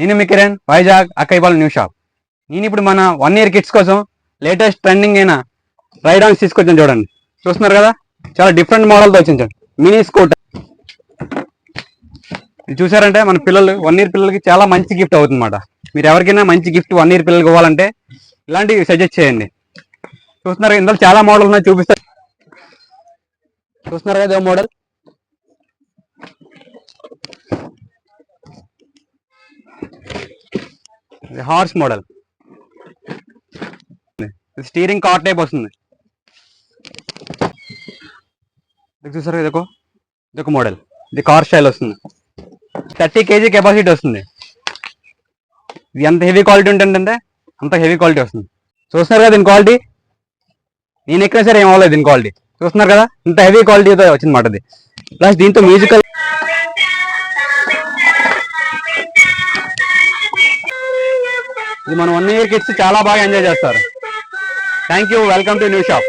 నేను మీ Kiran, Vizag Akkayyapalem new shop. నేను ఇప్పుడు మన 1 year కిడ్స్ కోసం లేటెస్ట్ ట్రెండింగ్ అయిన రైడాన్స్ తీసుకొచ్చాను. చూడండి, చూస్తున్నారు కదా, చాలా డిఫరెంట్ మోడల్తో వచ్చింది. మినీ స్కూటర్ ఇది చూసారంటే మన పిల్లలు 1 year పిల్లలకి చాలా మంచి గిఫ్ట్ అవుతుంది అన్నమాట. మీరు ఎవరికైనా మంచి గిఫ్ట్ 1 year పిల్లలకి ఇవ్వాలంటే ఇలాంటివి సజెస్ట్ చేయండి. చూస్తున్నారు, ఇందులో చాలా మోడల్ ఉన్నాయి, చూపిస్తారు. చూస్తున్నారు కదా model, horse model, steering car type వస్తుంది. చూసారు ఇదొక మోడల్, ఇది కార్ స్టైల్ వస్తుంది. 30 kg కెపాసిటీ వస్తుంది. ఇది ఎంత హెవీ క్వాలిటీ ఉంటుందంటే అంత హెవీ క్వాలిటీ వస్తుంది. చూస్తున్నారు కదా దీని క్వాలిటీ, నేను ఎక్కడ సరే ఏం అవ్వలేదు దీని క్వాలిటీ. చూస్తున్నారు కదా ఇంత హెవీ క్వాలిటీతో వచ్చింది మాట. ఇది ప్లస్ దీంతో మ్యూజికల్, ఇది మన 1 year కిడ్స్ చాలా బాగా ఎంజాయ్ చేస్తారు. Thank you, welcome to new shop.